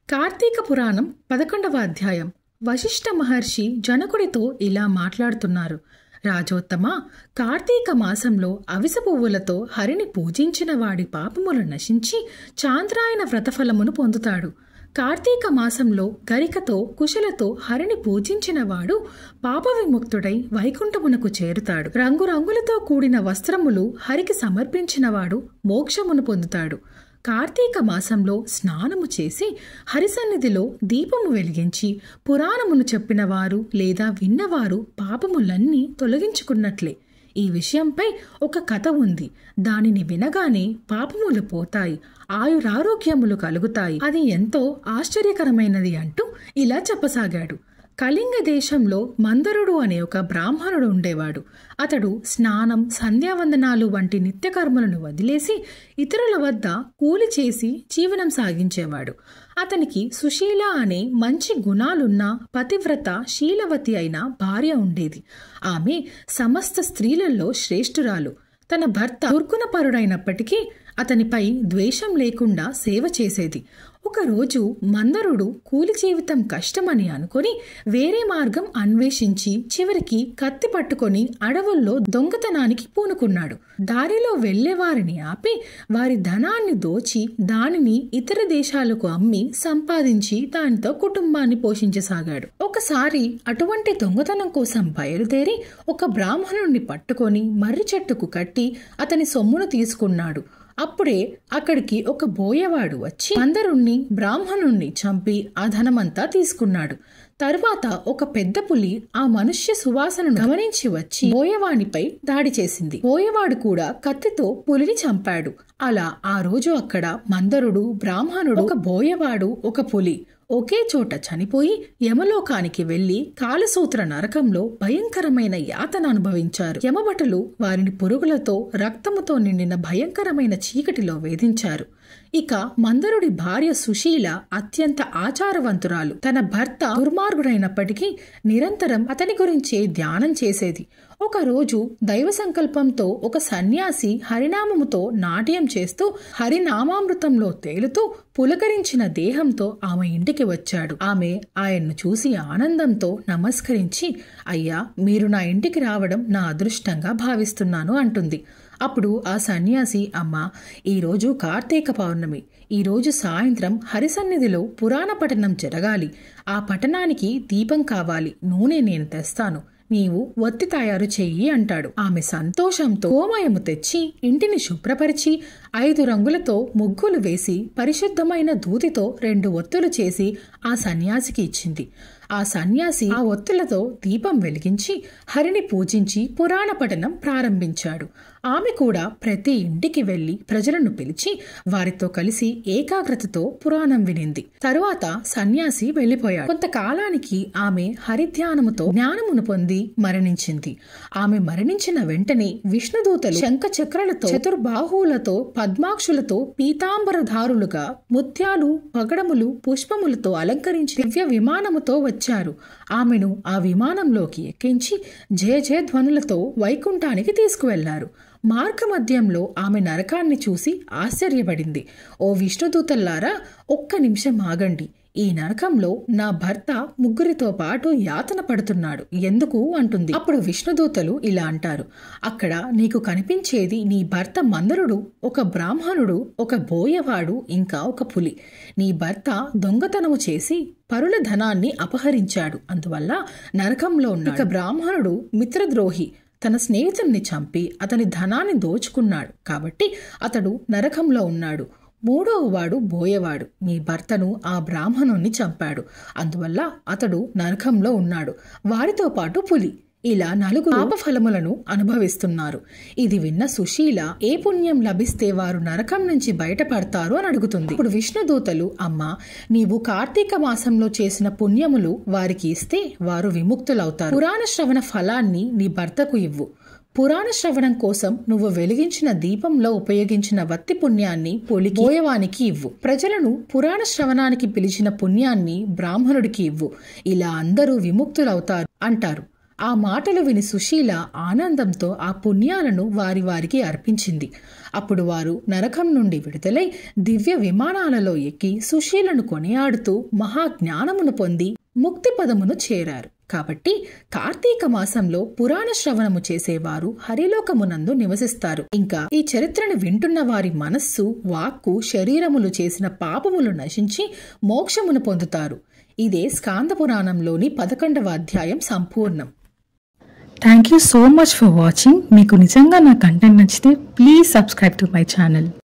కార్తీక పురాణం 11వ అధ్యాయం. వశిష్ఠ మహర్షి జనకుడితో ఇలా మాట్లాడుతున్నారు. రాజోత్తమ, కార్తీక మాసంలో అవిసె పువ్వులతో హరిని పూజించిన వాడి పాపములు నశించి చాంద్రాయన వ్రతఫలమును పొందుతాడు. కార్తీక మాసంలో గరికతో కుశలతో హరిని పూజించిన వాడు పాప విముక్తుడై వైకుంఠమునకు చేరుతాడు. రంగురంగులతో కూడిన వస్త్రములు హరికి సమర్పించినవాడు మోక్షమును పొందుతాడు. కార్తీక మాసంలో స్నానము చేసి హరిసన్నిధిలో దీపము వెలిగించి పురాణమును చెప్పినవారు లేదా విన్నవారు పాపములన్నీ తొలగించుకున్నట్లే. ఈ విషయంపై ఒక కథ ఉంది. దానిని వినగానే పాపములు పోతాయి, ఆయురారోగ్యములు కలుగుతాయి. అది ఎంతో ఆశ్చర్యకరమైనది అంటూ ఇలా చెప్పసాగాడు. కళింగ దేశంలో మందరుడు అనే ఒక బ్రాహ్మణుడు ఉండేవాడు. అతడు స్నానం, సంధ్యావందనాలు వంటి నిత్యకర్మలను వదిలేసి ఇతరుల వద్ద కూలి చేసి జీవనం సాగించేవాడు. అతనికి సుశీల అనే మంచి గుణాలున్న పతివ్రత శీలవతి అయిన భార్య ఉండేది. ఆమె సమస్త స్త్రీలలో శ్రేష్ఠురాలు. తన భర్త దుర్గుణపరుడైనప్పటికీ అతనిపై ద్వేషం లేకుండా సేవ చేసేది. ఒకరోజు మందరుడు కూలి జీవితం కష్టమని అనుకుని వేరే మార్గం అన్వేషించి చివరికి కత్తి పట్టుకొని అడవుల్లో దొంగతనానికి పూనుకున్నాడు. దారిలో వెళ్లేవారిని ఆపి వారి ధనాన్ని దోచి దానిని ఇతర దేశాలకు అమ్మి సంపాదించి దానితో కుటుంబాన్ని పోషించసాగాడు. ఒకసారి అటువంటి దొంగతనం కోసం బయలుదేరి ఒక బ్రాహ్మణుణ్ణి పట్టుకొని మర్రి చెట్టుకు కట్టి అతని సొమ్మును తీసుకున్నాడు. అప్పుడే అక్కడికి ఒక బోయవాడు వచ్చి మందరుణ్ణి, బ్రాహ్మణుణ్ణి చంపి ఆ ధనమంతా తీసుకున్నాడు. తరువాత ఒక పెద్ద పులి ఆ మనుష్య సువాసనను గమనించి వచ్చి బోయవానిపై దాడి చేసింది. బోయవాడు కూడా కత్తితో పులిని చంపాడు. అలా ఆ రోజు అక్కడ మందరుడు, బ్రాహ్మణుడు, ఒక బోయవాడు, ఒక పులి ఒకే చోట చనిపోయి యమలోకానికి వెళ్లి కాలసూత్ర నరకంలో భయంకరమైన యాతన అనుభవించారు. యమభటులు వారిని పురుగులతో, రక్తముతో నిండిన భయంకరమైన చీకటిలో వేధించారు. ఇక మందరుడి భార్య సుశీల అత్యంత ఆచారవంతురాలు. తన భర్త దుర్మార్గుడైనప్పటికీ నిరంతరం అతని గురించే ధ్యానం చేసేది. ఒకరోజు దైవ సంకల్పంతో ఒక సన్యాసి హరినామముతో నాట్యం చేస్తూ హరినామామృతంలో తేలుతూ పులకరించిన దేహంతో ఆమె ఇంటికి వచ్చాడు. ఆమె ఆయన్ను చూసి ఆనందంతో నమస్కరించి, అయ్యా, మీరు నా ఇంటికి రావడం నా అదృష్టంగా భావిస్తున్నాను అంటుంది. అప్పుడు ఆ సన్యాసి, అమ్మా, ఈరోజు కార్తీక పౌర్ణమి. ఈరోజు సాయంత్రం హరిసన్నిధిలో పురాణ పఠనం జరగాలి. ఆ పఠనానికి దీపం కావాలి. నూనె నేను తెస్తాను, నీవు ఒత్తి తయారు చెయ్యి అంటాడు. ఆమె సంతోషంతో గోమయము తెచ్చి ఇంటిని శుభ్రపరిచి 5 రంగులతో ముగ్గులు వేసి పరిశుద్ధమైన దూదితో 2 ఒత్తులు చేసి ఆ సన్యాసికి ఇచ్చింది. ఆ సన్యాసి ఆ ఒత్తులతో దీపం వెలిగించి హరిని పూజించి పురాణ పఠనం ప్రారంభించాడు. ఆమె కూడా ప్రతి ఇంటికి వెళ్లి ప్రజలను పిలిచి వారితో కలిసి ఏకాగ్రతతో పురాణం వినింది. తరువాత సన్యాసి వెళ్లిపోయాడు. కొంతకాలానికి ఆమె హరిధ్యానముతో జ్ఞానమును పొంది మరణించింది. ఆమె మరణించిన వెంటనే విష్ణుదూతలు శంఖ చక్రలతో, చతుర్బాహువులతో, పద్మాక్షులతో, పీతాంబరధారులుగా ముత్యాలు, పగడములు, పుష్పములతో అలంకరించి దివ్య విమానముతో వచ్చారు. ఆమెను ఆ విమానంలోకి ఎక్కించి జయ జయ ధ్వనులతో వైకుంఠానికి తీసుకువెళ్లారు. మార్గమధ్యంలో ఆమె నరకాన్ని చూసి ఆశ్చర్యపడింది. ఓ విష్ణుదూతల్లారా, ఒక్క నిమిషం ఆగండి. ఈ నరకంలో నా భర్త ముగ్గురితో పాటు యాతన పడుతున్నాడు, ఎందుకు అంటుంది. అప్పుడు విష్ణుదూతలు ఇలా అంటారు, అక్కడ నీకు కనిపించేది నీ భర్త మందరుడు, ఒక బ్రాహ్మణుడు, ఒక బోయవాడు, ఇంకా ఒక పులి. నీ భర్త దొంగతనము చేసి పరుల ధనాన్ని అపహరించాడు, అందువల్ల నరకంలో ఉన్నాడు. ఇక బ్రాహ్మణుడు మిత్రద్రోహి, తన స్నేహితుడిని చంపి అతని ధనాన్ని దోచుకున్నాడు, కాబట్టి అతడు నరకంలో ఉన్నాడు. 3వ వాడు బోయవాడు, నీ భర్తను ఆ బ్రాహ్మణుణ్ణి చంపాడు, అందువల్ల అతడు నరకంలో ఉన్నాడు. వారితో పాటు పులి. ఇలా 4 పాపఫలములను అనుభవిస్తున్నారు. ఇది విన్న సుశీల ఏ పుణ్యం లభిస్తే వారు నరకం నుంచి బయటపడతారు అని అడుగుతుంది. ఇప్పుడు విష్ణుదూతలు, అమ్మా, నీవు కార్తీక మాసంలో చేసిన పుణ్యములు వారికి ఇస్తే వారు విముక్తులవుతారు. పురాణ శ్రవణ ఫలాన్ని నీ భర్తకు ఇవ్వు. పురాణ శ్రవణం కోసం నువ్వు వెలిగించిన దీపంలో ఉపయోగించిన వత్తి పుణ్యాన్ని బోయవానికి ఇవ్వు. ప్రజలను పురాణ శ్రవణానికి పిలిచిన పుణ్యాన్ని బ్రాహ్మణుడికి ఇవ్వు. ఇలా అందరూ విముక్తులవుతారు అంటారు. ఆ మాటలు విని సుశీల ఆనందంతో ఆ పుణ్యాలను వారికి అర్పించింది. అప్పుడు వారు నరకం నుండి విడుదలై దివ్య విమానాలలో ఎక్కి సుశీలను కొనియాడుతూ మహాజ్ఞానమును పొంది ముక్తి పదమును చేరారు. కాబట్టి కార్తీక మాసంలో పురాణ శ్రవణము చేసేవారు హరిలోకమునందు నివసిస్తారు. ఇంకా ఈ చరిత్రను వింటున్న వారి మనస్సు, వాక్కు, శరీరములు చేసిన పాపములు నశించి మోక్షమును పొందుతారు. ఇదే స్కాంద పురాణంలోని 11వ అధ్యాయం సంపూర్ణం. Thank you so much for watching. మీకు నిజంగా నా కంటెంట్ నచ్చితే please subscribe to my channel.